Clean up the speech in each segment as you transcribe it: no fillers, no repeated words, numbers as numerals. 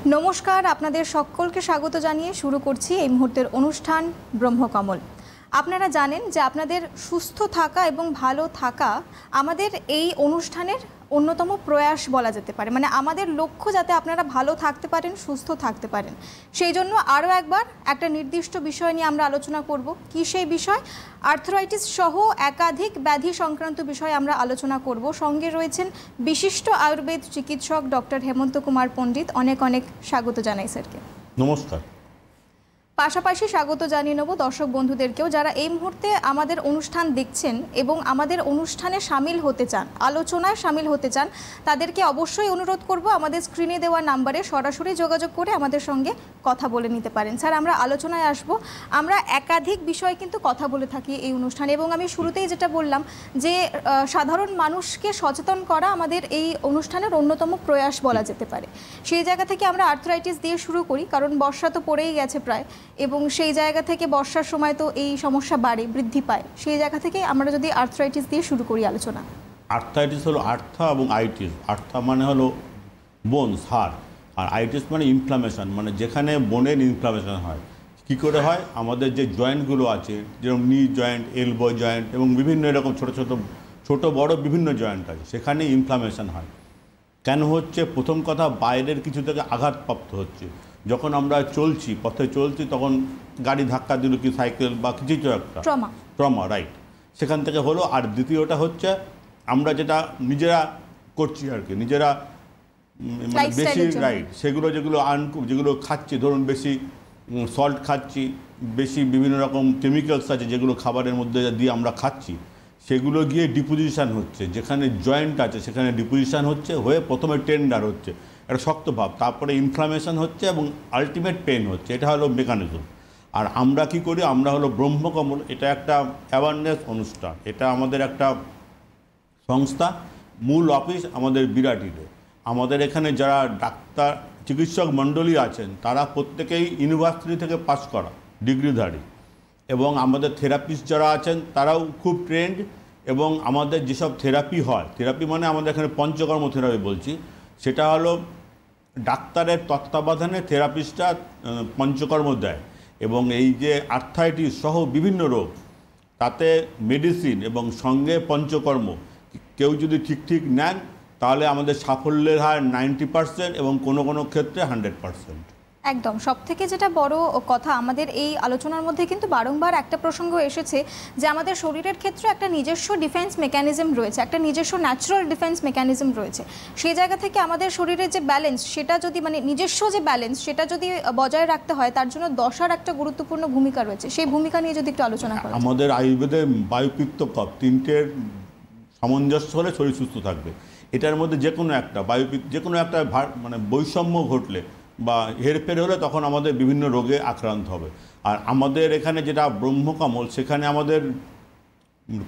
নমস্কার, আপনাদের সকলকে স্বাগত জানিয়ে শুরু করছি এই মুহূর্তের অনুষ্ঠান ব্রহ্মকমল। আপনারা জানেন যে আপনাদের সুস্থ থাকা এবং ভালো থাকা আমাদের এই অনুষ্ঠানের অন্যতম প্রয়াস বলা যেতে পারে। মানে আমাদের লক্ষ্য যাতে আপনারা ভালো থাকতে পারেন, সুস্থ থাকতে পারেন। সেই জন্য আরও একবার একটা নির্দিষ্ট বিষয় নিয়ে আমরা আলোচনা করব। কি সেই বিষয়? আর্থ্রাইটিস সহ একাধিক ব্যাধি সংক্রান্ত বিষয়ে আমরা আলোচনা করব। সঙ্গে রয়েছেন বিশিষ্ট আয়ুর্বেদ চিকিৎসক ডক্টর হেমন্ত কুমার পণ্ডিত। অনেক অনেক স্বাগত জানাই স্যারকে। নমস্কার। পাশাপাশি স্বাগত জানিয়ে নেব দর্শক বন্ধুদেরকেও, যারা এই মুহূর্তে আমাদের অনুষ্ঠান দেখছেন এবং আমাদের অনুষ্ঠানে সামিল হতে চান, আলোচনায় সামিল হতে চান, তাদেরকে অবশ্যই অনুরোধ করব আমাদের স্ক্রিনে দেওয়া নাম্বারে সরাসরি যোগাযোগ করে আমাদের সঙ্গে কথা বলে নিতে পারেন। স্যার, আমরা আলোচনায় আসব। আমরা একাধিক বিষয়ে কিন্তু কথা বলে থাকি এই অনুষ্ঠানে, এবং আমি শুরুতেই যেটা বললাম যে সাধারণ মানুষকে সচেতন করা আমাদের এই অনুষ্ঠানের অন্যতম প্রয়াস বলা যেতে পারে। সেই জায়গা থেকে আমরা আর্থ্রাইটিস দিয়ে শুরু করি, কারণ বর্ষা তো পড়েই গেছে প্রায়, এবং সেই জায়গা থেকে বর্ষার সময় তো এই সমস্যা বাড়ে, বৃদ্ধি পায়। সেই জায়গা থেকে আমরা যদি আর্থ্রাইটিস দিয়ে শুরু করি আলোচনা। আর্থ্রাইটিস হলো আর্থা এবং আইটিস। আর্থা মানে হলো বোনস, হাড়, আর আইটিস মানে ইনফ্লামেশন, মানে যেখানে বোনের ইনফ্লামেশন হয়। কী করে হয়? আমাদের যে জয়েন্টগুলো আছে, যেরকম নি জয়েন্ট, এলবো জয়েন্ট এবং বিভিন্ন এরকম ছোট বড় বিভিন্ন জয়েন্ট আছে, সেখানে ইনফ্লামেশন হয়। কেন হচ্ছে? প্রথম কথা, বাইরের কিছু থেকে আঘাতপ্রাপ্ত হচ্ছে। যখন আমরা চলছি, পথে চলছি, তখন গাড়ি ধাক্কা দিল কি সাইকেল বা কিছু একটা ট্রমা, রাইট, সেখান থেকে হলো। আর দ্বিতীয়টা হচ্ছে আমরা যেটা নিজেরা করছি আর কি, নিজেরা মানে বেশি, রাইট, যেগুলো খাচ্ছি, ধরুন বেশি সল্ট খাচ্ছি, বেশি বিভিন্ন রকম কেমিক্যালস আছে যেগুলো খাবারের মধ্যে দিয়ে আমরা খাচ্ছি, সেগুলো গিয়ে ডিপোজিশন হচ্ছে। যেখানে জয়েন্ট আছে সেখানে ডিপোজিশন হয়ে প্রথমে টেন্ডার হচ্ছে, একটা শক্ত ভাব, তারপরে ইনফ্লামেশন হচ্ছে এবং আলটিমেট পেন হচ্ছে। এটা হলো মেকানিজম। আর আমরা কি করি? আমরা হলো ব্রহ্মকমল, এটা একটা অ্যাওয়ারনেস অনুষ্ঠান। এটা আমাদের একটা সংস্থা, মূল অফিস আমাদের বিরাটিতে। আমাদের এখানে যারা ডাক্তার চিকিৎসক মণ্ডলী আছেন তারা প্রত্যেকেই ইউনিভার্সিটি থেকে পাস করা ডিগ্রিধারী, এবং আমাদের থেরাপিস্ট যারা আছেন তারাও খুব ট্রেন্ড। এবং আমাদের যেসব থেরাপি হয়, থেরাপি মানে আমাদের এখানে পঞ্চকর্ম থেরাপি বলছি, সেটা হলো ডাক্তারের তত্ত্বাবধানে থেরাপিস্টরা পঞ্চকর্ম দেয়। এবং এই যে আর্থ্রাইটিস সহ বিভিন্ন রোগ, তাতে মেডিসিন এবং সঙ্গে পঞ্চকর্ম কেউ যদি ঠিক নেন তাহলে আমাদের সাফল্যের হার 90% এবং কোনো ক্ষেত্রে 100%। একদম। সব থেকে যেটা বড় কথা, আমাদের এই আলোচনার মধ্যে কিন্তু বারংবার একটা প্রসঙ্গ এসেছে যে আমাদের শরীরের ক্ষেত্রে একটা নিজস্ব ডিফেন্স মেকানিজম রয়েছে, একটা নিজস্ব ন্যাচারাল ডিফেন্স মেকানিজম রয়েছে। সেই জায়গা থেকে আমাদের শরীরের যে ব্যালেন্স, সেটা যদি মানে নিজস্ব যে ব্যালেন্স, সেটা যদি বজায় রাখতে হয়, তার জন্য দশার একটা গুরুত্বপূর্ণ ভূমিকা রয়েছে। সেই ভূমিকা নিয়ে যদি একটু আলোচনা করা। আমাদের আয়ুর্বেদে বায়ু, পিত্ত, কফ তিনটের সামঞ্জস্য হলে শরীর সুস্থ থাকবে। এটার মধ্যে যে কোনো একটা যে কোনো একটা মানে বৈষম্য ঘটলে বা হেরফের হলে তখন আমাদের বিভিন্ন রোগে আক্রান্ত হবে। আর আমাদের এখানে যেটা ব্রহ্মকমল, সেখানে আমাদের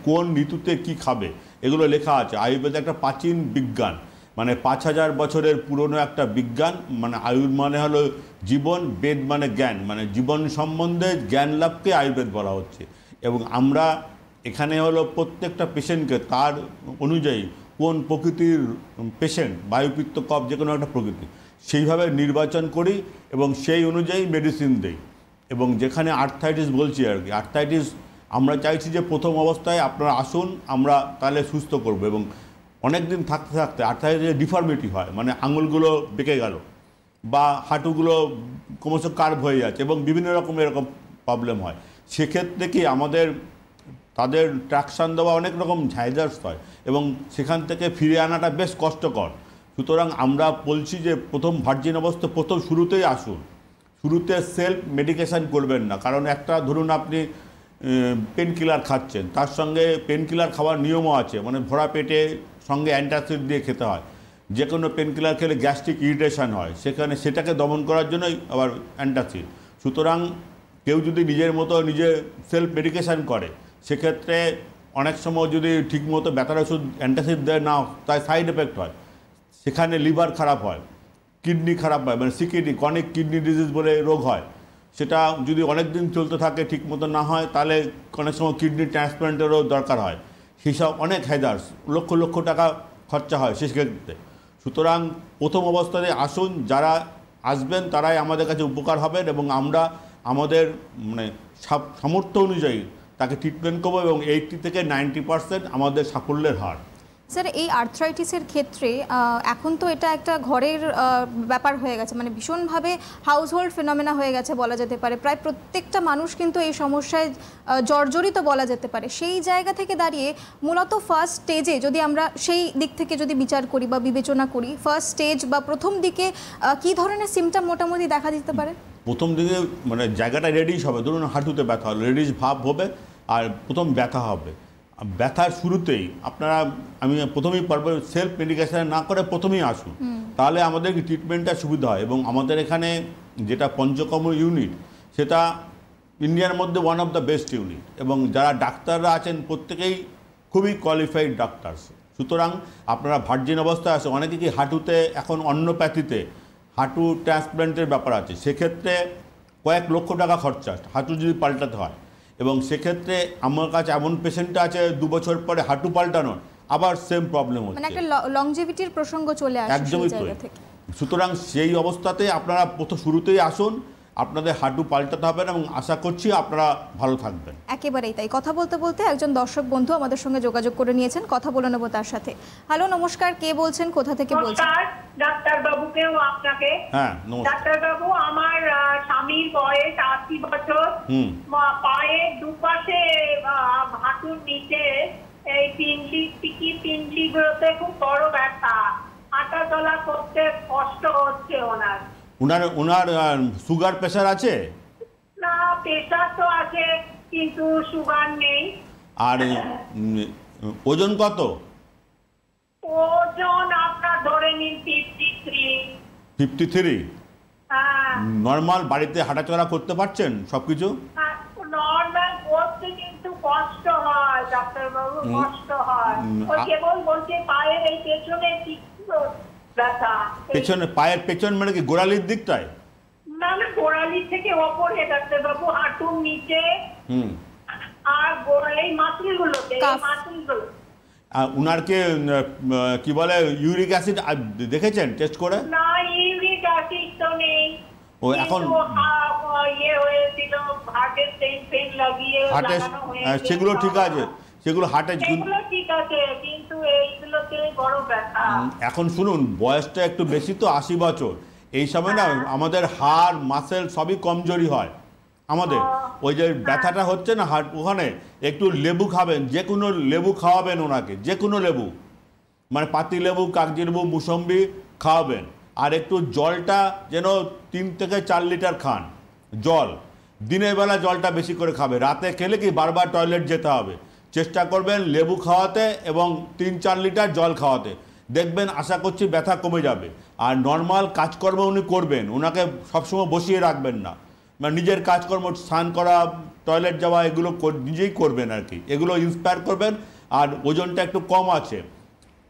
কোন ঋতুতে কি খাবে এগুলো লেখা আছে। আয়ুর্বেদে একটা প্রাচীন বিজ্ঞান, মানে 5000 বছরের পুরনো একটা বিজ্ঞান। মানে আয়ুর মানে হলো জীবন, বেদ মানে জ্ঞান, মানে জীবন সম্বন্ধে জ্ঞান লাভকে আয়ুর্বেদ বলা হচ্ছে। এবং আমরা এখানে হলো প্রত্যেকটা পেশেন্টকে তার অনুযায়ী কোন প্রকৃতির পেশেন্ট, বায়ুপিত্ত কফ যে কোনো একটা প্রকৃতি, সেইভাবে নির্বাচন করি এবং সেই অনুযায়ী মেডিসিন দেই। এবং যেখানে আর্থ্রাইটিস বলছি আর কি, আর্থ্রাইটিস আমরা চাইছি যে প্রথম অবস্থায় আপনারা আসুন, আমরা তাহলে সুস্থ করব। এবং অনেক দিন থাকতে থাকতে আর্থ্রাইটিসের ডিফর্মিটি হয়, মানে আঙুলগুলো বেঁকে গেল বা হাঁটুগুলো ক্রমশ কার্ভ হয়ে যাচ্ছে এবং বিভিন্ন রকম এরকম প্রবলেম হয়। সেক্ষেত্রে কি আমাদের তাদের ট্রাকশান দেওয়া অনেক রকম ঝাইজার্স হয় এবং সেখান থেকে ফিরে আনাটা বেশ কষ্টকর। সুতরাং আমরা বলছি যে প্রথম ভার্জিন অবস্থা শুরুতেই আসুন। শুরুতে সেলফ মেডিকেশান করবেন না, কারণ একটা ধরুন আপনি পেন কিলার খাচ্ছেন, তার সঙ্গে পেন কিলার খাওয়ার নিয়মও আছে, মানে ভরা পেটে সঙ্গে অ্যান্টাসিড দিয়ে খেতে হয়। যে কোনো পেন কিলার খেলে গ্যাস্ট্রিক ইরিটেশন হয়, সেটাকে দমন করার জন্যই আবার অ্যান্টাসিড। সুতরাং কেউ যদি নিজের মতো নিজে সেলফ মেডিকেশান করে, সেক্ষেত্রে অনেক সময় যদি ঠিকমতো ব্যথার ওষুধ অ্যান্টাসিড দেয় না, তাই সাইড এফেক্ট হয়। সেখানে লিভার খারাপ হয়, কিডনি খারাপ হয়, মানে সিকিডনি, ক্রনিক কিডনি ডিজিজ বলে রোগ হয়। সেটা যদি অনেক দিন চলতে থাকে, ঠিকমতো না হয়, তাহলে অনেক সময় কিডনি ট্রান্সপ্লান্টেরও দরকার হয়। সেসব অনেক হ্যাজার্স, লক্ষ লক্ষ টাকা খরচা হয় সেক্ষেত্রে। সুতরাং প্রথম অবস্থায় আসুন যারা আসবেন তারাই আমাদের কাছে উপকার হবেন এবং আমরা আমাদের মানে সামর্থ্য অনুযায়ী তাকে ট্রিটমেন্ট করবো এবং 80 থেকে 90% আমাদের সাফল্যের হার। স্যার এই আর্থ্রাইটিসের ক্ষেত্রে এখন তো এটা একটা ঘরের ব্যাপার হয়ে গেছে, মানে ভীষণভাবে হাউসহোল্ড ফিনোমেনা হয়ে গেছে বলা যেতে পারে। প্রায় প্রত্যেকটা মানুষ কিন্তু এই সমস্যায় জর্জরিত বলা যেতে পারে। সেই জায়গা থেকে দাঁড়িয়ে মূলত ফার্স্ট স্টেজে যদি আমরা সেই দিক থেকে যদি বিচার করি বা বিবেচনা করি, ফার্স্ট স্টেজ বা প্রথম দিকে কী ধরনের সিমটম মোটামুটি দেখা দিতে পারে? প্রথম দিকে মানে জায়গাটা রেডিশ হবে, ধরুন হাঁটুতে ব্যথা হলো, রেডিশ ভাব হবে আর প্রথম ব্যথা হবে। ব্যথার শুরুতেই আপনারা আমি প্রথমেই পারবো সেলফ মেডিকেশন না করে প্রথমেই আসুন, তাহলে আমাদের ট্রিটমেন্টটা সুবিধা হয়। এবং আমাদের এখানে যেটা পঞ্চকর্ম ইউনিট সেটা ইন্ডিয়ার মধ্যে one of the best unit এবং যারা ডাক্তাররা আছেন প্রত্যেকেই খুবই কোয়ালিফাইড ডাক্তারস। সুতরাং আপনারা ভার্জিন অবস্থায় আসে, অনেকে কি হাঁটুতে এখন অন্যপ্যাথিতে হাঁটু ট্রান্সপ্ল্যান্টের ব্যাপার আছে, সেক্ষেত্রে কয়েক লক্ষ টাকা খরচা হাঁটু যদি পাল্টাতে হয়। এবং সেক্ষেত্রে আমার কাছে এমন পেশেন্ট আছে 2 বছর পরে হাঁটু পাল্টানোর আবার সেম প্রবলেম হচ্ছে, মানে একটা লংজিভিটির প্রসঙ্গ চলে আসে একদমই তো। সুতরাং সেই অবস্থাতে আপনারা প্রথম শুরুতেই আসুন, আপনাদের হাঁটু পাল্টাতে হবে এবং আশা করছি আপনারা ভালো থাকবেন। একেবারেই তাই। কথা বলতে বলতে একজন দর্শক বন্ধু আমাদের সঙ্গে যোগাযোগ করে নিয়েছেন, কথা বলে নেব তার সাথে। হ্যালো, নমস্কার, কে বলছেন, কোথা থেকে বলছেন? ডাক্তার বাবুকেও আপনাকে। হ্যাঁ নমস্কার। ডাক্তার বাবু, আমার স্বামীর বয়স 80 বছর, পায়ে দুপাশে হাঁটুর নিচে এই পিন্ডলিগুলোতে খুব বড় ব্যথা, হাঁটা চলা করতে কষ্ট হচ্ছে ওনার সুগার প্রেশার আছে? না, প্রেশার তো আছে কিন্তু সুগার নেই। আর ওজন কত? ওজন আপনার ধরে নিন 53। হ্যাঁ। নর্মাল বাড়িতে হাঁটাচলা করতে পারছেন সবকিছু? নর্মাল করতে কিন্তু কষ্ট হয় ডাক্তারবাবু, কষ্ট হয়। ওই কেবল বলছে পায়ের এই পেছনে ব্যথা। পেছনে পায়ের পেছন মানে কি গোড়ালির দিকটায়? না না, গোড়ালির থেকে ওপরে ডাক্তারবাবু, হাঁটুর নিচে আর এই মাসলগুলোতে। উনারকে কি বলে ইউরিক অ্যাসিড দেখেছেন টেস্ট করে? না, ইউরিক অ্যাসিড তো নেই। ও এখন ইয়ে হয়েছিল, হার্টের পেন লাগিয়ে লাগানো হয়েছে, সেগুলো ঠিক আছে, সেগুলো হার্টে ঠিক আছে, কিন্তু এইগুলোতে বড় ব্যথা। এখন শুনুন, বয়সটা একটু বেশি তো, 80 বছর, এই সময় না আমাদের হাড় মাসেল সবই কমজোরি হয় আমাদের। ওই যে ব্যথাটা হচ্ছে না হাড় ওখানে, একটু লেবু খাবেন, যে কোনো লেবু খাওয়াবেন ওনাকে, যে কোনো লেবু, মানে পাতি লেবু, কাগজি লেবু, মুসম্বি খাওয়াবেন। আর একটু জলটা যেন 3 থেকে 4 লিটার খান জল, দিনের বেলা জলটা বেশি করে খাবে, রাতে খেলে কি বারবার টয়লেট যেতে হবে। চেষ্টা করবেন লেবু খাওয়াতে এবং 3-4 লিটার জল খাওয়াতে, দেখবেন আশা করছি ব্যথা কমে যাবে। আর নর্মাল কাজকর্ম উনি করবেন, ওনাকে সবসময় বসিয়ে রাখবেন না, মানে নিজের কাজকর্ম, স্নান করা, টয়লেট যাওয়া, এগুলো নিজেই করবেন আর কি, এগুলো ইন্সপায়ার করবেন। আর ওজনটা একটু কম আছে,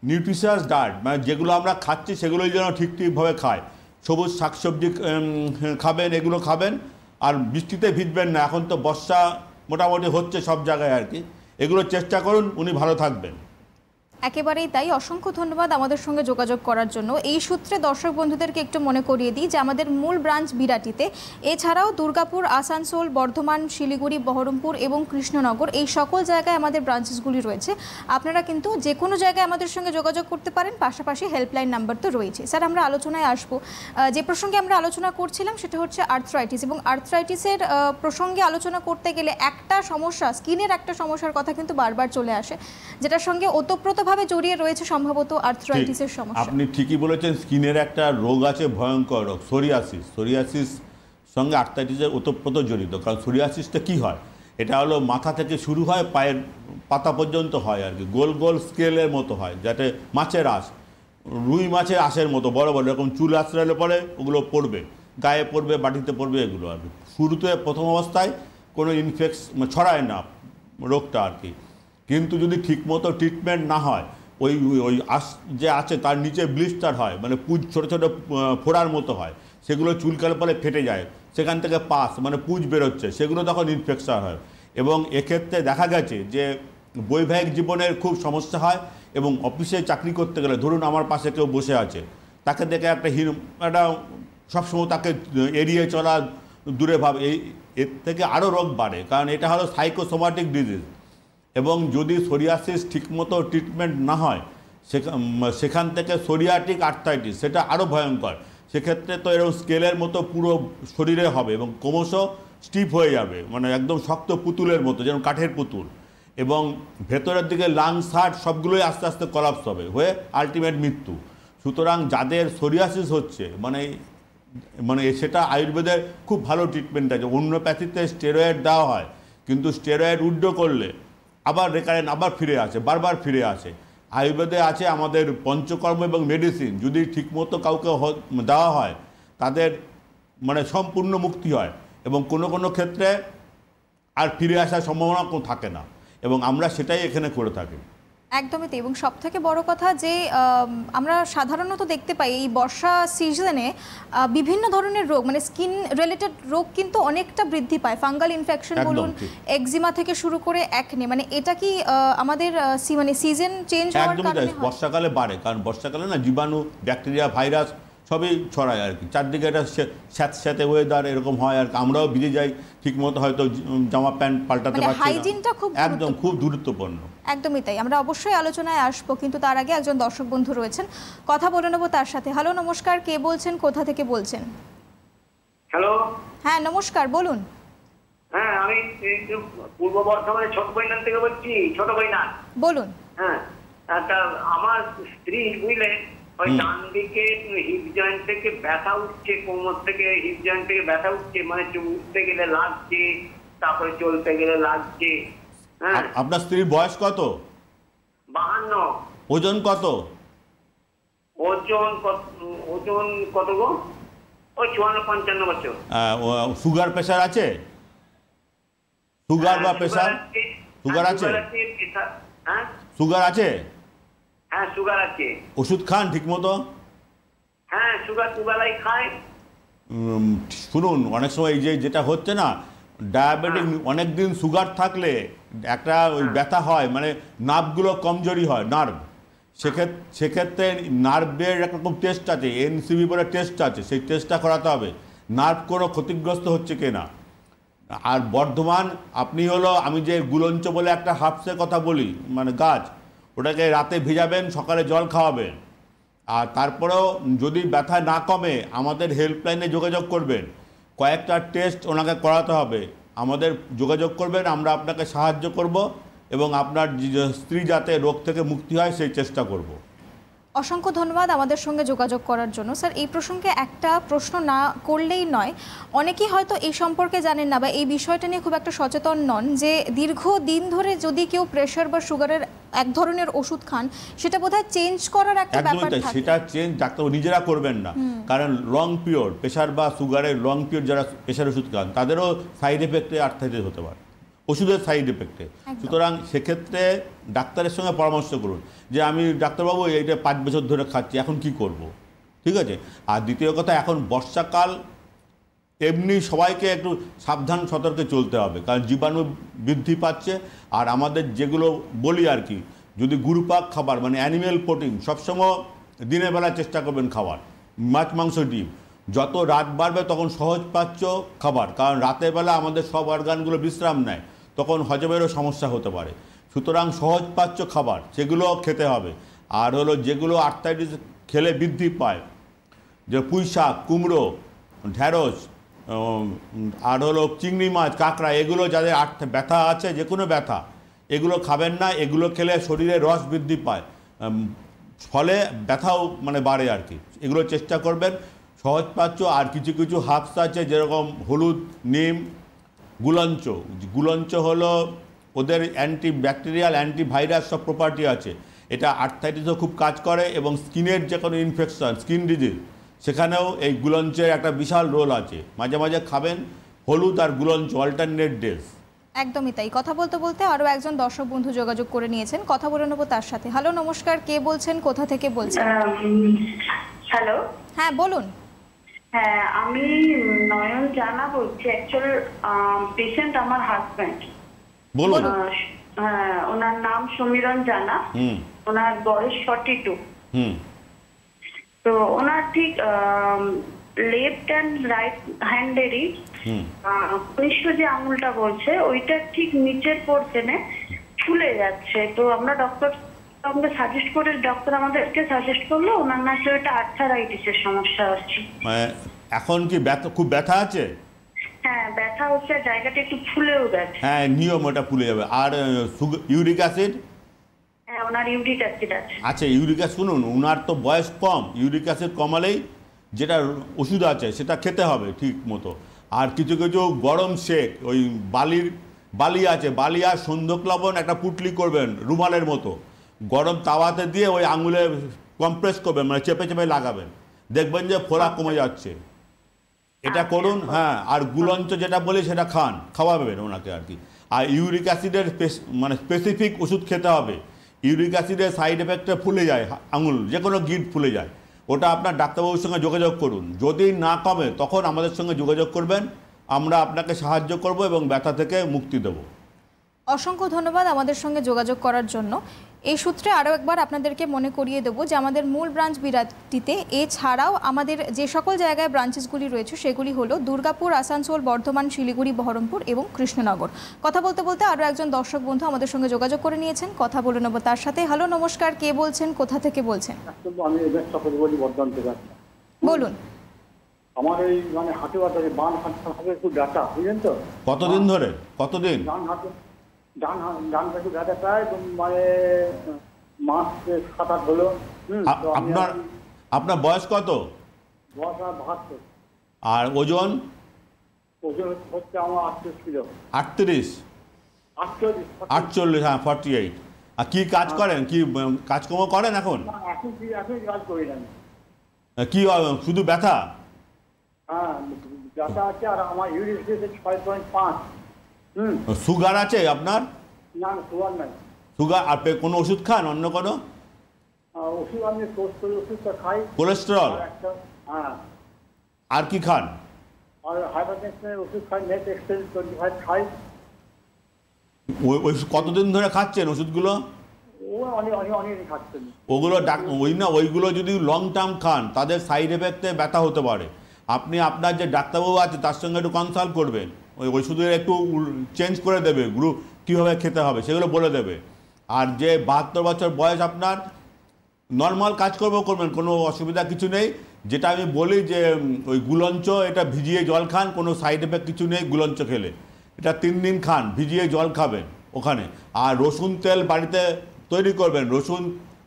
নিউট্রিশিয়াস ডায়েট, মানে যেগুলো আমরা খাচ্ছি সেগুলোই যেন ঠিকভাবে খায়, সবুজ শাকসবজি খাবেন, এগুলো খাবেন। আর বৃষ্টিতে ভিজবেন না, এখন তো বর্ষা মোটামুটি হচ্ছে সব জায়গায় আর কি, এগুলো চেষ্টা করুন, উনি ভালো থাকবেন। একেবারেই তাই। অসংখ্য ধন্যবাদ আমাদের সঙ্গে যোগাযোগ করার জন্য। এই সূত্রে দর্শক বন্ধুদেরকে একটু মনে করিয়ে দিই যে আমাদের মূল ব্রাঞ্চ বিরাটিতে, এছাড়াও দুর্গাপুর, আসানসোল, বর্ধমান, শিলিগুড়ি, বহরমপুর এবং কৃষ্ণনগর, এই সকল জায়গায় আমাদের ব্রাঞ্চেসগুলি রয়েছে। আপনারা কিন্তু যে কোনো জায়গায় আমাদের সঙ্গে যোগাযোগ করতে পারেন, পাশাপাশি হেল্পলাইন নাম্বার তো রয়েছে। স্যার, আমরা আলোচনায় আসবো। যে প্রসঙ্গে আমরা আলোচনা করছিলাম সেটা হচ্ছে আর্থ্রাইটিস, এবং আর্থ্রাইটিসের প্রসঙ্গে আলোচনা করতে গেলে একটা সমস্যা, স্কিনের একটা সমস্যার কথা কিন্তু বারবার চলে আসে, যেটার সঙ্গে ওতপ্রোতভাবে জড়িয়ে রয়েছে সম্ভবত আর্থ্রাইটিসের সমস্যা। আপনি ঠিকই বলেছেন, স্কিনের একটা রোগ আছে, ভয়ঙ্কর রোগ, সোরিয়াসিস। সোরিয়াসিস সঙ্গে আর্থ্রাইটিসের ওতপ্রোত জড়িত। কারণ সোরিয়াসিসটা কি হয়, এটা হলো মাথা থেকে শুরু হয়, পায়ের পাতা পর্যন্ত হয় আর কি, গোল গোল স্কেলের মতো হয়, যাতে মাছের আঁশ, রুই মাছের আঁশের মতো বড় বড় এরকম চুল আঁচড়ালে পরে ওগুলো পড়বে, গায়ে পড়বে, বাটিতে পড়বে, এগুলো আর কি। শুরুতে প্রথম অবস্থায় কোনো ছড়ায় না রোগটা আর কি, কিন্তু যদি ঠিকমতো ট্রিটমেন্ট না হয়, ওই ওই আঁশ যে আছে তার নিচে ব্লিস্টার হয়, মানে পুঁজ, ছোটো ছোটো ফোড়ার মতো হয়, সেগুলো চুলকালে পরে ফেটে যায়, সেখান থেকে পাস মানে পুঁজ বেরোচ্ছে, সেগুলো তখন ইনফেকশন হয়। এবং এক্ষেত্রে দেখা গেছে যে বৈবাহিক জীবনের খুব সমস্যা হয়, এবং অফিসে চাকরি করতে গেলে, ধরুন আমার পাশে কেউ বসে আছে, তাকে দেখে একটা সবসময় তাকে এড়িয়ে চলা, দূরে ভাব, এর থেকে আরও রোগ বাড়ে, কারণ এটা হলো সাইকোসোমাটিক ডিজিজ। এবং যদি সোরিয়াসিস ঠিকমতো ট্রিটমেন্ট না হয় সেখান থেকে সোরিয়াটিক আর্থ্রাইটিস, সেটা আরও ভয়ঙ্কর। সেক্ষেত্রে তো এরকম স্কেলের মতো পুরো শরীরে হবে এবং ক্রমশ স্টিফ হয়ে যাবে, মানে একদম শক্ত পুতুলের মতো, যেমন কাঠের পুতুল। এবং ভেতরের দিকে লাংস, হার্ট সবগুলোই আস্তে আস্তে কলাপস হবে, হয়ে আলটিমেট মৃত্যু। সুতরাং যাদের সোরিয়াসিস হচ্ছে, মানে সেটা আয়ুর্বেদের খুব ভালো ট্রিটমেন্ট আছে। হোমিওপ্যাথিতে স্টেরয়েড দেওয়া হয়, কিন্তু স্টেরয়েড উইথড্র করলে আবার রেকারেন্ট, আবার ফিরে আসে, বারবার ফিরে আসে। আয়ুর্বেদে আছে আমাদের পঞ্চকর্ম এবং মেডিসিন, যদি ঠিকমতো কাউকে দেওয়া হয় তাদের মানে সম্পূর্ণ মুক্তি হয় এবং কোনো কোনো ক্ষেত্রে আর ফিরে আসার সম্ভাবনা থাকে না, এবং আমরা সেটাই এখানে করে থাকি। একদমই তাই। এবং সব থেকে বড় কথা যে আমরা সাধারণত দেখতে পাই এই বর্ষা সিজনে বিভিন্ন ধরনের রোগ, মানে স্কিন রিলেটেড রোগ কিন্তু অনেকটা বৃদ্ধি পায়। ফাঙ্গাল ইনফেকশন বলুন, একজিমা থেকে শুরু করে অ্যাকনে, মানে এটা কি আমাদের মানে সিজন চেঞ্জ হওয়ার কারণে হয়? বর্ষাকালে বাড়ে, কারণ বর্ষাকালে না জীবাণু, ব্যাকটেরিয়া, ভাইরাস সবই ছড়ায় আর কি। চারদিকে একটা স্যাঁতস্যাঁতে ওয়েদার এরকম হয় আর কি। আমরাও ভিজে যাই, ঠিকমতো হয়তো জামা প্যান্ট পাল্টাতে পারছি না। হাইজিনটা খুব একদম খুব গুরুত্বপূর্ণ। একদমই তাই। আমরা অবশ্যই আলোচনায় আসবো, কিন্তু তার আগে একজন দর্শক বন্ধু রয়েছেন, কথা বলে নেবো তার সাথে। হ্যালো, নমস্কার, কে বলছেন, কোথা থেকে বলছেন? হ্যালো, হ্যাঁ নমস্কার, বলুন। হ্যাঁ আমি পূর্ব বর্ধমানের ছোট বৈনান থেকে বলছি। ছোট বৈনান, বলুন। হ্যাঁ, তা আমার স্ত্রী বুঝলেন, ওই ডান দিকে হিপ জয়েন্ট থেকে ব্যথা উঠছে, কোমর থেকে হিপ জয়েন্ট থেকে ব্যথা উঠছে, মানে উঠতে গেলে লাগছে, তারপরে চলতে গেলে লাগছে। হ্যাঁ। আপনার স্ত্রীর বয়স কত? 52। ওজন কত? ওজন কত গো? ওই 54-55 বছর। সুগার প্রেশার আছে? সুগার বা প্রেশার? সুগার আছে? হ্যাঁ সুগার আছে? হ্যাঁ সুগার আছে। ওষুধ খান ঠিক মতো? হ্যাঁ সুগার দুবেলাই খায়। শুনুন, অনেক সময় এই যেটা হচ্ছে না, ডায়াবেটিক অনেক দিন সুগার থাকলে একটা ওই ব্যথা হয়, মানে নার্ভগুলো কমজোরি হয়, নার্ভ। সেক্ষেত্রে নার্ভের একরকম টেস্ট আছে, এনসিবি বলে টেস্ট আছে, সেই টেস্টটা করাতে হবে নার্ভ কোনো ক্ষতিগ্রস্ত হচ্ছে কিনা। আর বর্ধমান আপনি হলো, আমি যে গুলঞ্চ বলে একটা হার্বসের কথা বলি, মানে গাছ, ওটাকে রাতে ভিজাবেন, সকালে জল খাওয়াবেন। আর তারপরেও যদি ব্যথা না কমে আমাদের হেল্পলাইনে যোগাযোগ করবেন, কয়েকটা টেস্ট ওনাকে করাতে হবে, আমাদের যোগাযোগ করবেন, আমরা আপনাকে সাহায্য করব এবং আপনার স্ত্রী যাতে রোগ থেকে মুক্তি হয় সেই চেষ্টা করব। অসংখ্য ধন্যবাদ আমাদের সঙ্গে যোগাযোগ করার জন্য। স্যার, এই প্রসঙ্গে একটা প্রশ্ন না করলেই নয়, অনেকেই হয়তো এই সম্পর্কে জানেন না বা এই বিষয়টা নিয়ে খুব একটা সচেতন নন, যে দীর্ঘদিন ধরে যদি কেউ প্রেশার বা সুগারের এক ধরনের ওষুধ খান, সেটা বোধহয় চেঞ্জ করার একটা ব্যাপার থাকে। সেটা চেঞ্জ ডাক্তার নিজেরা করবেন না, কারণ লং পিরিয়ড প্রেশার বা সুগারের লং পিরিয়ড যারা প্রেশার ওষুধ খান তাদেরও সাইড এফেক্টে আর্থ্রাইটিস হতে পারে, ওষুধের সাইড এফেক্টে। সুতরাং সেক্ষেত্রে ডাক্তারের সঙ্গে পরামর্শ করুন যে আমি ডাক্তারবাবু এইটা 5 বছর ধরে খাচ্ছি, এখন কি করব, ঠিক আছে। আর দ্বিতীয় কথা, এখন বর্ষাকাল, এমনি সবাইকে একটু সাবধান সতর্কে চলতে হবে, কারণ জীবাণু বৃদ্ধি পাচ্ছে। আর আমাদের যেগুলো বলি আর কি, যদি গুরুপাক খাবার মানে অ্যানিম্যাল প্রোটিন সবসময় দিনের বেলা চেষ্টা করবেন খাবার, মাছ, মাংস, ডিম। যত রাত বাড়বে তখন সহজ পাচ্য খাবার, কারণ রাতের বেলা আমাদের সব অর্গানগুলো বিশ্রাম নেয়, তখন হজমেরও সমস্যা হতে পারে। সুতরাং সহজ পাচ্য খাবার সেগুলো খেতে হবে। আর হলো যেগুলো আর্থ্রাইটিস খেলে বৃদ্ধি পায়, যে পুঁই শাক, কুমড়ো, ঢ্যাঁড়স, আর হলো চিংড়ি মাছ, কাঁকড়া, এগুলো যাদের ব্যথা আছে, যে কোনো ব্যথা, এগুলো খাবেন না। এগুলো খেলে শরীরে রস বৃদ্ধি পায়, ফলে ব্যথাও মানে বাড়ে আর কি। এগুলো চেষ্টা করবেন সহজ পাচ্য। আর কিছু কিছু হার্বস আছে, যেরকম হলুদ, নিম, গুলঞ্চ। গুলঞ্চ হলো ওদের অ্যান্টি ব্যাকটেরিয়াল, অ্যান্টিভাইরাস সব প্রপার্টি আছে। এটা আর্থ্রাইটিসও খুব কাজ করে, এবং স্কিনের যে কোনো ইনফেকশন, স্কিন ডিজিজ, সেখানেও এই গুলঞ্চের একটা বিশাল রোল আছে। মাঝে মাঝে খাবেন হলুদ আর গুলঞ্চ অল্টারনেট ডেজ। একদমই তাই। কথা বলতে বলতে আরও একজন দর্শক বন্ধু যোগাযোগ করে নিয়েছেন, কথা বলে নেবো তার সাথে। হ্যালো, নমস্কার, কে বলছেন, কোথা থেকে বলছেন? হ্যালো, হ্যাঁ বলুন। হ্যাঁ আমি নয়ন জানা বলছি। অ্যাকচুয়ালি পেশেন্ট আমার হাজব্যান্ড। বলুন। হ্যাঁ, ওনার নাম সমীরণ জানা, ওনার বয়স 42। তো ওনার ঠিক লেফট অ্যান্ড রাইট হ্যান্ডেরই কনিষ্ঠ যে আঙুলটা বলছে ওইটা ঠিক নিচের পোর্শনে ফুলে যাচ্ছে। তো আমরা ডক্টর আমাদেরকে সাজেস্ট করলো ওনার নাকি ওইটা আর্থারাইটিসের সমস্যা হচ্ছে। মানে এখন কি খুব ব্যথা আছে? হ্যাঁ, ব্যথা হচ্ছে, জায়গাটা একটু ফুলেও যাচ্ছে। হ্যাঁ, নিয়ম ওটা ফুলে যাবে। আর ইউরিক অ্যাসিড? হ্যাঁ, ওনার ইউরিক অ্যাসিড আছে। আচ্ছা, ইউরিক অ্যাসিড শুনুন, ওনার তো বয়স কম, ইউরিক অ্যাসিড কমালেই যেটা ওষুধ আছে সেটা খেতে হবে ঠিক মতো। আর কিছু কিছু গরম শেক, ওই বালি আছে, বালি আর সন্ধক লবণ একটা পুটলি করবেন রুমালের মতো, গরম তাওয়াতে দিয়ে ওই আঙুলে কম্প্রেস করবেন, মানে চেপে চেপে লাগাবেন, দেখবেন যে ফোলা কমে যাচ্ছে। এটা করুন। হ্যাঁ, আর গুলঞ্চ যেটা বলি সেটা খাওয়াবেন ওনাকে আর কি। আর ইউরিক অ্যাসিডের মানে স্পেসিফিক ওষুধ খেতে হবে। ইউরিক অ্যাসিডের সাইড এফেক্টে ফুলে যায় আঙুল, যে কোনো গিট ফুলে যায়, ওটা আপনার ডাক্তারবাবুর সঙ্গে যোগাযোগ করুন। যদি না কমে তখন আমাদের সঙ্গে যোগাযোগ করবেন, আমরা আপনাকে সাহায্য করব এবং ব্যথা থেকে মুক্তি দেব। অসংখ্য ধন্যবাদ আমাদের সঙ্গে যোগাযোগ করার জন্য। এই সূত্রে আরও একবার আপনাদেরকে মনে করিয়ে দেবো যে আমাদের মূল ব্রাঞ্চ বিরাটিতে, এছাড়াও আমাদের যে সকল জায়গায় ব্রাঞ্চেসগুলি রয়েছে সেগুলি হলো দুর্গাপুর, আসানসোল, বর্ধমান, শিলিগুড়ি, বহরমপুর এবং কৃষ্ণনগর। কথা বলতে বলতে আরও একজন দর্শক বন্ধু আমাদের সঙ্গে যোগাযোগ করে নিয়েছেন, কথা বলে নেব তার সাথে। হ্যালো, নমস্কার, কে বলছেন, কোথা থেকে বলছেন? আমি বলি বর্ধমান থেকে। বলুন। আমার এই মানে হাঁটু ব্যথা, বাম হাতে একটু ব্যথা, বুঝলেন তো? কতদিন ধরে? কতদিন? ডান হাতে ব্যথা প্রায় মানে মাস 7-8 হলো। আপনার বয়স কত? বয়স 72। আর ওজন? ওজন হচ্ছে আমার 38 কিলো। 38? 48, হ্যাঁ 48। আর কি কাজ করেন? কি কাজকর্ম করেন এখন? এখন কাজ করি না। কি শুধু ব্যথা? হ্যাঁ, ব্যথা আছে। আর আমার ইউরিক অ্যাসিড 6.5। সুগার আছে আপনার? না, সুগার নাই। সুগার? আর কোনো ওষুধ খান? অন্য কোনো ওষুধ? আমি ওষুধটা খাই। কোলেস্টেরল? হ্যাঁ। আর কি খান? আর হাইপারটেনশনের ওষুধ খাই, নেট এক্সেল 25 খাই। ওই কতদিন ধরে খাচ্ছেন ওষুধগুলো? অনেক খাচ্ছেন। ওগুলো ওইগুলো যদি লং টার্ম খান তাদের সাইড এফেক্টে ব্যথা হতে পারে। আপনি আপনার যে ডাক্তারবাবু আছে তার সঙ্গে একটু কনসাল্ট করবেন, ওই ওষুধের একটু চেঞ্জ করে দেবে, গ্রুপ কীভাবে খেতে হবে সেগুলো বলে দেবে। আর যে 72 বছর বয়স আপনার, নর্মাল কাজকর্ম করবেন, কোনো অসুবিধা কিছু নেই। যেটা আমি বলি যে ওই গুলঞ্চ, এটা ভিজিয়ে জল খান, কোনো সাইড এফেক্ট কিছু নেই গুলঞ্চ খেলে। এটা 3 দিন খান, ভিজিয়ে জল খাবেন ওখানে। আর রসুন তেল বাড়িতে তৈরি করবেন, রসুন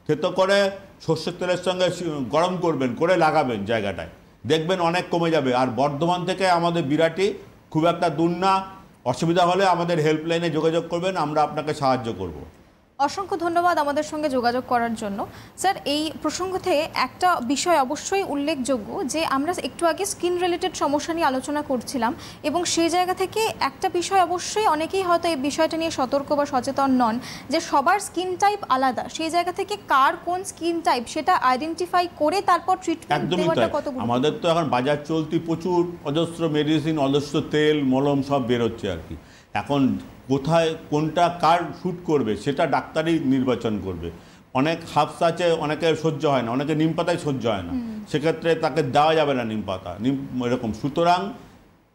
থেতো করে সর্ষের তেলের সঙ্গে গরম করবেন, করে লাগাবেন জায়গাটায়, দেখবেন অনেক কমে যাবে। আর বর্ধমান থেকে আমাদের বিরাটি খুব একটা দূর না, অসুবিধা হলে আমাদের হেল্পলাইনে যোগাযোগ করবেন, আমরা আপনাকে সাহায্য করব। অসংখ্য ধন্যবাদ আমাদের সঙ্গে যোগাযোগ করার জন্য। স্যার, এই প্রসঙ্গ থেকে একটা বিষয় অবশ্যই উল্লেখযোগ্য যে আমরা একটু আগে স্কিন রিলেটেড সমস্যা নিয়ে আলোচনা করছিলাম, এবং সেই জায়গা থেকে একটা বিষয় অবশ্যই অনেকেই হয়তো এই বিষয়টা নিয়ে সতর্ক বা সচেতন নন যে সবার স্কিন টাইপ আলাদা। সেই জায়গা থেকে কার কোন স্কিন টাইপ সেটা আইডেন্টিফাই করে তারপর ট্রিটমেন্ট দেওয়াটা কত গুরুত্বপূর্ণ। আমাদের তো এখন বাজার চলতি প্রচুর অজস্র মেডিসিন, অজস্র তেল, মলম সব বেরোচ্ছে আর কি। এখন কোথায় কোনটা কার শ্যুট করবে সেটা ডাক্তারই নির্বাচন করবে। অনেক হার্বস আছে, অনেকের সহ্য হয় না, অনেকে নিম পাতায় সহ্য হয় না, সেক্ষেত্রে তাকে দেওয়া যাবে না নিম পাতা, এরকম। সুতরাং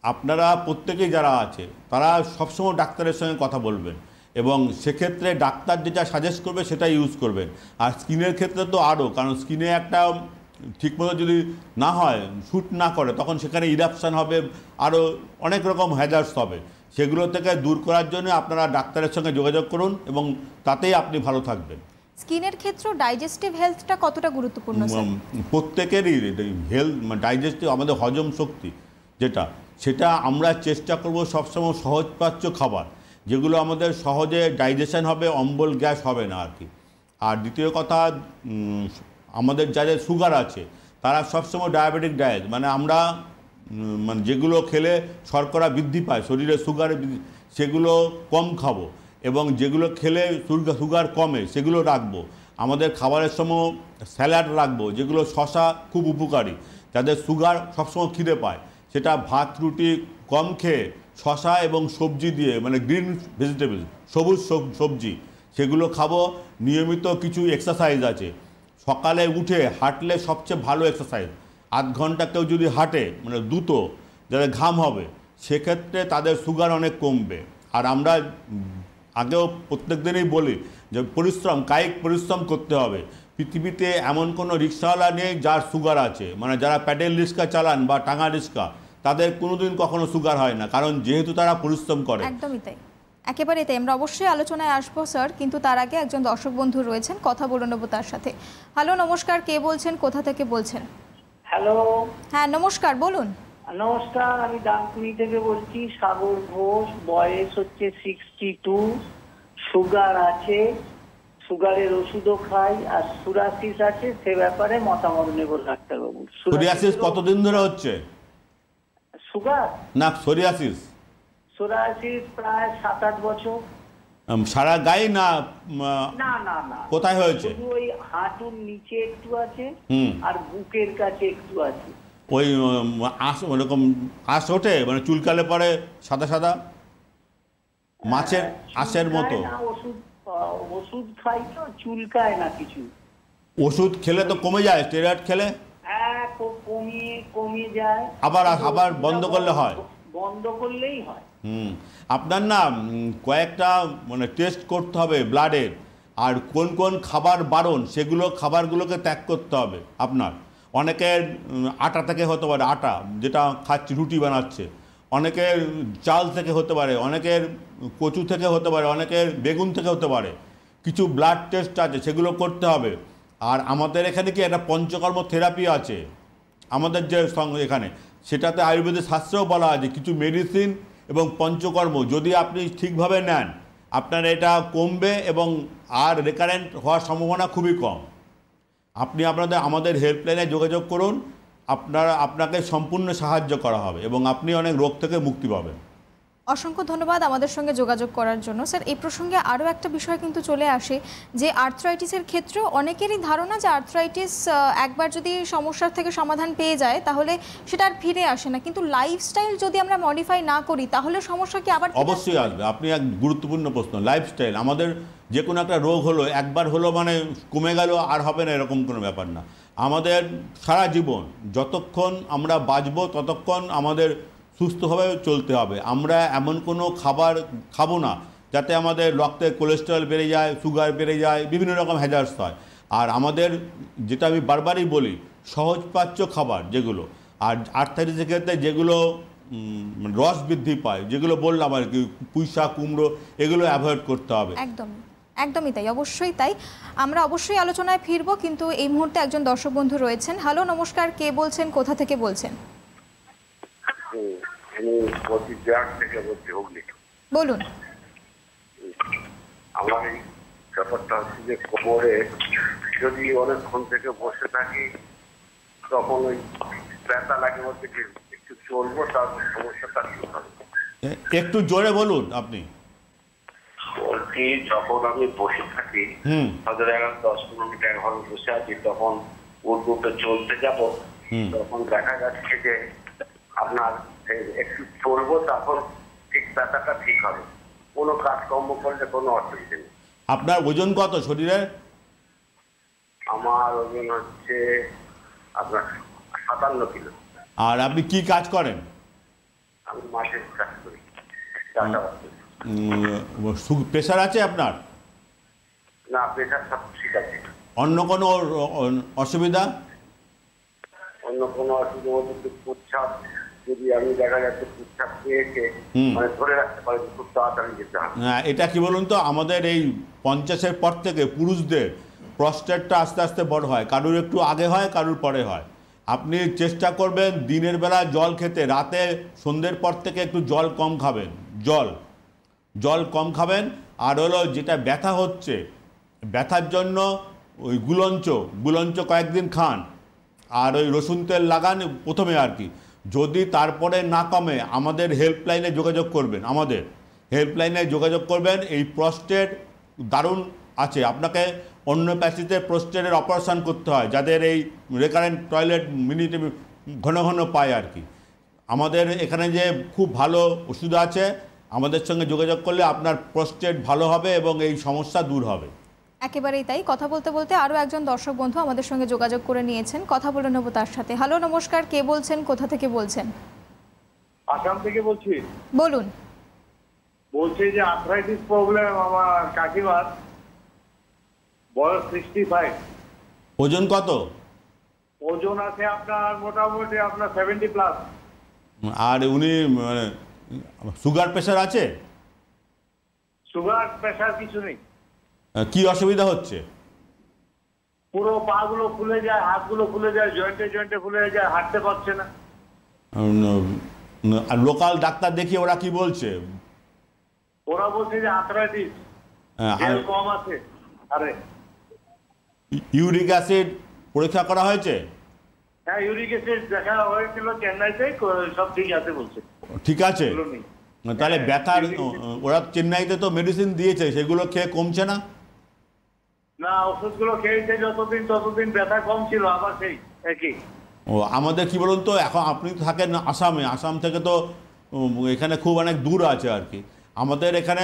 আপনারা প্রত্যেকেই যারা আছে তারা সবসময় ডাক্তারের সঙ্গে কথা বলবেন, এবং সেক্ষেত্রে ডাক্তার যেটা সাজেস্ট করবে সেটা ইউজ করবেন। আর স্কিনের ক্ষেত্রে তো আরও, কারণ স্কিনে একটা ঠিকমতো যদি না হয়, শ্যুট না করে, তখন সেখানে ইরাপশান হবে, আরও অনেক রকম হ্যাজার্ডস হবে। সেগুলো থেকে দূর করার জন্য আপনারা ডাক্তারের সঙ্গে যোগাযোগ করুন, এবং তাতেই আপনি ভালো থাকবেন। স্কিনের ক্ষেত্রে ডাইজেস্টিভ হেলথটা কতটা গুরুত্বপূর্ণ? প্রত্যেকেরই হেলথ, ডাইজেস্টিভ, আমাদের হজম শক্তি সেটা আমরা চেষ্টা করব সবসময় সহজপাচ্য খাবার, যেগুলো আমাদের সহজে ডাইজেশন হবে, অম্বল গ্যাস হবে না আর কি। আর দ্বিতীয় কথা, আমাদের যাদের সুগার আছে তারা সবসময় ডায়াবেটিক ডায়েট, আমরা যেগুলো খেলে শর্করা বৃদ্ধি পায়, শরীরে সুগার সেগুলো কম খাবো, এবং যেগুলো খেলে সুগার কমে সেগুলো রাখবো। আমাদের খাবারের সময় স্যালাড রাখবো, যেগুলো শশা খুব উপকারী। যাদের সুগার সবসময় খিদে পায়, সেটা ভাত রুটি কম খেয়ে শশা এবং সবজি দিয়ে, গ্রিন ভেজিটেবল, সবুজ সবজি, সেগুলো খাবো। নিয়মিত কিছু এক্সারসাইজ আছে, সকালে উঠে হাঁটলে সবচেয়ে ভালো এক্সারসাইজ। আধ ঘন্টা কেউ যদি হাঁটে মানে দ্রুত যাদের ঘাম হবে সেক্ষেত্রে তাদের সুগার অনেক কমবে। আর আমরা আগেও প্রত্যেক দিনই বলি যে কায়িক পরিশ্রম করতে হবে। পৃথিবীতে এমন কোনো রিক্সাওয়ালা নেই যার সুগার আছে, মানে যারা প্যাডেল রিক্সা চালান বা টাঙা রিক্সা তাদের কোনোদিন কখনো সুগার হয় না, কারণ যেহেতু তারা পরিশ্রম করে। একদমই তাই, একেবারেই তাই। আমরা অবশ্যই আলোচনায় আসবো স্যার, কিন্তু তার আগে একজন দর্শক বন্ধু রয়েছেন, কথা বলে নেবো তার সাথে। হ্যালো, নমস্কার, কে বলছেন, কোথা থেকে বলছেন? হ্যালো, হ্যাঁ নমস্কার, বলুন। নমস্কার, আমি ডানকুনি থেকে বলছি। সাগর ঘোষ, বয়স হচ্ছে 62, সুগার আছে, সুগারের ওষুধও খাই, আর সোরিয়াসিস আছে, সে ব্যাপারে মতামত নেব ডাক্তারবাবু। সোরিয়াসিস কতদিন ধরে হচ্ছে? সুগার না, সোরিয়াসিস প্রায় 7-8 বছর। সারা গায়ে না? না না না, কোথায় হয়েছে? শুধু ওই হাঁটুর নিচে একটু আছে হুম। আর বুকের কাছে একটু আছে। ওই ওরকম আঁশ ওঠে, মানে চুলকালে পরে সাদা সাদা মাছের আঁশের মতো? ওষুধ খাই তো চুলকায় না কিছু। ওষুধ খেলে তো কমে যায়, স্টেরয়েড খেলে? হ্যাঁ, কমিয়ে যায়, আবার বন্ধ করলে হয়? বন্ধ করলেই হয়। আপনার না কয়েকটা মানে টেস্ট করতে হবে ব্লাডের, আর কোন কোন খাবার বারণ সেগুলো খাবারগুলোকে ত্যাগ করতে হবে আপনার। অনেকের আটা থেকে হতে পারে, আটা যেটা খাচ্ছি রুটি বানাচ্ছে, অনেকের চাল থেকে হতে পারে, অনেকের কচু থেকে হতে পারে, অনেকের বেগুন থেকে হতে পারে। কিছু ব্লাড টেস্ট আছে সেগুলো করতে হবে। আর আমাদের এখানে কি একটা পঞ্চকর্ম থেরাপি আছে আমাদের যে এখানে, সেটাতে আয়ুর্বেদের শাস্ত্রেও বলা আছে কিছু মেডিসিন এবং পঞ্চকর্ম যদি আপনি ঠিকভাবে নেন আপনার এটা কমবে এবং আর রেকারেন্ট হওয়ার সম্ভাবনা খুবই কম। আপনি আমাদের হেল্পলাইনে যোগাযোগ করুন, আপনাকে সম্পূর্ণ সাহায্য করা হবে এবং আপনি অনেক রোগ থেকে মুক্তি পাবেন। অসংখ্য ধন্যবাদ আমাদের সঙ্গে যোগাযোগ করার জন্য। স্যার, এই প্রসঙ্গে আরও একটা বিষয় কিন্তু চলে আসে যে আর্থ্রাইটিসের ক্ষেত্রেও অনেকেরই ধারণা যে আর্থ্রাইটিস একবার যদি সমস্যার থেকে সমাধান পেয়ে যায় তাহলে সেটা আর ফিরে আসে না, কিন্তু লাইফস্টাইল যদি আমরা মডিফাই না করি তাহলে সমস্যা কি আবার? অবশ্যই আসবে। আপনি এক গুরুত্বপূর্ণ প্রশ্ন। লাইফস্টাইল, আমাদের যে কোনো একটা রোগ হলো একবার হলো মানে কমে গেল আর হবে না এরকম কোনো ব্যাপার না। আমাদের সারা জীবন যতক্ষণ আমরা বাঁচবো ততক্ষণ আমাদের সুস্থভাবে চলতে হবে। আমরা এমন কোনো খাবার খাবো না যাতে আমাদের রক্তের কোলেস্টেরল বেড়ে যায়, সুগার বেড়ে যায়, বিভিন্ন রকম হ্যাজার্স হয়। আর আমাদের যেটা আমি বারবারই বলি সহজপাচ্য খাবার যেগুলো, আর আর্থ্রাইটিসের ক্ষেত্রে যেগুলো রস বৃদ্ধি পায়, যেগুলো বললাম আর কি, পুঁইশাক, কুমড়ো, এগুলো অ্যাভয়েড করতে হবে। একদমই তাই, অবশ্যই তাই। আমরা অবশ্যই আলোচনায় ফিরবো, কিন্তু এই মুহূর্তে একজন দর্শক বন্ধু রয়েছেন। হ্যালো, নমস্কার, কে বলছেন, কোথা থেকে বলছেন? আমি বলছি বিহার থেকে বলছি, হুগলি। বলুন। আমার এই ব্যাপারটা হচ্ছে যে কোমরে যদি অনেকক্ষণ থেকে বসে থাকি তখন ওই ব্যথা লাগে, বলতে কি একটু চলবো তারপর সমস্যাটা ঠিক হবে। একটু জোরে বলুন আপনি। বলছি যখন আমি বসে থাকি, হয়তো 10-15 মিনিট 1 ঘন্টা বসে আছি, তখন উঠে চলতে যাব, তখন দেখা যাচ্ছে যে আপনার একটু চলবো তখন ঠিক ব্যথাটা ঠিক হবে, কোনো কাজকর্ম করলে কোনো অসুবিধা নেই। আপনার ওজন কত শরীরে? আমার ওজন হচ্ছে আপনার 57 কিলো। আর আপনি কি কাজ করেন? আমি মাঠে কাজ করি। প্রেশার আছে আপনার? না, প্রেশার সব ঠিক আছে। অন্য কোনো অসুবিধা? অন্য কোনো অসুবিধা বলতে প্রস্রাব, যদি আমি দেখা যাচ্ছে প্রস্রাব পেয়েছে মানে ধরে রাখতে পারি খুব তাড়াতাড়ি যেতে হবে। হ্যাঁ, এটা কি বলুন তো, আমাদের এই 50-এর পর থেকে পুরুষদের প্রস্টেটটা আস্তে আস্তে বড় হয়, কারুর একটু আগে হয়, কারুর পরে হয়। আপনি চেষ্টা করবেন দিনের বেলা জল খেতে, রাতে সন্ধ্যের পর থেকে একটু জল কম খাবেন, জল কম খাবেন। আর হলো যেটা ব্যথা হচ্ছে, ব্যথার জন্য ওই গুলঞ্চ কয়েকদিন খান, আর ওই রসুন তেল লাগান প্রথমে আর কি। যদি তারপরে না কমে আমাদের হেল্পলাইনে যোগাযোগ করবেন। এই প্রস্টেট দারুণ আছে, আপনাকে অন্যপ্যাথিতে প্রস্টেটের অপারেশন করতে হয় যাদের এই রেকারেন্ট টয়লেট মিনিটে ঘন ঘন পায় আর কি। আমাদের এখানে যে খুব ভালো ওষুধ আছে, আমাদের সঙ্গে যোগাযোগ করলে আপনার প্রস্টেট ভালো হবে এবং এই সমস্যা দূর হবে। একেবারেই তাই। কথা বলতে বলতে আরও একজন দর্শক বন্ধু আমাদের সঙ্গে যোগাযোগ করে নিয়েছেন, কথা বলে নেব তার সাথে। হ্যালো, নমস্কার, কে বলছেন, কোথা থেকে বলছেন? আসাম থেকে বলছি। বলুন। বলছি যে আর্থ্রাইটিস প্রবলেম আমার কাকিমার, বয়স 65। ওজন কত? ওজন আছে আপনার মোটামুটি আপনার 70+। আর উনি সুগার প্রেশার আছে? সুগার প্রেশার কিছু নেই। কি অসুবিধা হচ্ছে? পুরো পা গুলো ফুলে যায়, হাতগুলো ফুলে যায়, জয়েন্টে জয়েন্টে ফুলে যায়, হাঁটতে পারছে না। আর লোকাল ডাক্তার দেখিয়ে ওরা কি বলছে? ওরা বলছে যে আর্থ্রাইটিস কম আছে। আরে ইউরিক অ্যাসিড পরীক্ষা করা হয়েছে? হ্যাঁ, ইউরিক অ্যাসিড দেখা হয়েছিল চেন্নাইতে, সব ঠিক আছে বলছে। ঠিক আছে, তাহলে ব্যথার ওরা চেন্নাইতে তো মেডিসিন দিয়েছে, সেগুলো খেয়ে কমছে না? না, ওষুধগুলো খেয়েছে যতদিন ততদিন ব্যথা কম ছিল, আবার সেই একই। ও আমাদের কি বলুন তো, এখন আপনি থাকেন আসামে, আসাম থেকে তো এখানে খুব অনেক দূর আছে আর কি। আমাদের এখানে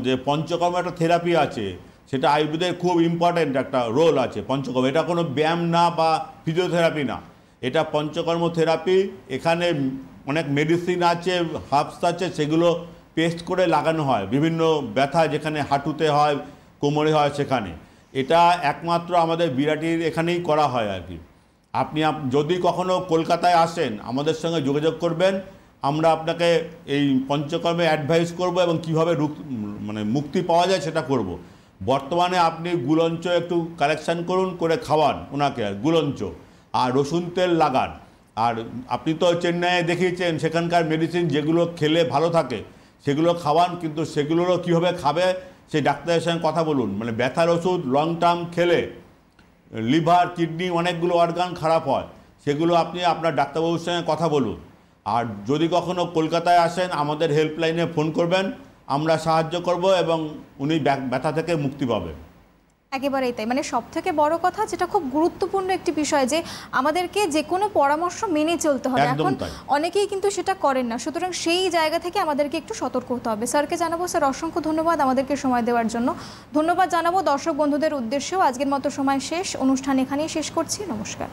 যে পঞ্চকর্ম একটা থেরাপি আছে, সেটা আয়ুর্বেদের খুব ইম্পর্ট্যান্ট একটা রোল আছে পঞ্চকর্ম। এটা কোনো ব্যায়াম না বা ফিজিওথেরাপি না, এটা পঞ্চকর্ম থেরাপি। এখানে অনেক মেডিসিন আছে, হার্বস আছে, সেগুলো পেস্ট করে লাগানো হয় বিভিন্ন ব্যথা, যেখানে হাঁটুতে হয়, কোমরে হয়, সেখানে। এটা একমাত্র আমাদের বিরাটির এখানেই করা হয় আর কি। আপনি যদি কখনো কলকাতায় আসেন, আমাদের সঙ্গে যোগাযোগ করবেন, আমরা আপনাকে এই পঞ্চকর্মে অ্যাডভাইস করব এবং কীভাবে মুক্তি পাওয়া যায় সেটা করব। বর্তমানে আপনি গুলঞ্চ একটু কালেকশান করুন, করে খাওয়ান ওনাকে, গুলঞ্চ আর রসুন তেল লাগান। আর আপনি তো চেন্নাইয়ে দেখিয়েছেন, সেখানকার মেডিসিন যেগুলো খেলে ভালো থাকে সেগুলো খাওয়ান, কিন্তু সেগুলোরও কীভাবে খাবে সেই ডাক্তারের সঙ্গে কথা বলুন। ব্যথার ওষুধ লং টার্ম খেলে লিভার, কিডনি, অনেকগুলো অর্গান খারাপ হয়, সেগুলো আপনি আপনার ডাক্তারবাবুর সঙ্গে কথা বলুন। আর যদি কখনো কলকাতায় আসেন, আমাদের হেল্পলাইনে ফোন করবেন, আমরা সাহায্য করব এবং উনি ব্যথা থেকে মুক্তি পাবেন। একেবারেই তাই। সব থেকে বড় কথা, যেটা খুব গুরুত্বপূর্ণ একটি বিষয়, যে আমাদেরকে যে কোনো পরামর্শ মেনে চলতে হবে। এখন অনেকেই কিন্তু সেটা করেন না, সুতরাং সেই জায়গা থেকে আমাদেরকে একটু সতর্ক হতে হবে। স্যারকে জানাবো, স্যার অসংখ্য ধন্যবাদ আমাদেরকে সময় দেওয়ার জন্য। ধন্যবাদ জানাবো দর্শক বন্ধুদের উদ্দেশ্যেও। আজকের মতো সময় শেষ, অনুষ্ঠান এখানেই শেষ করছি। নমস্কার।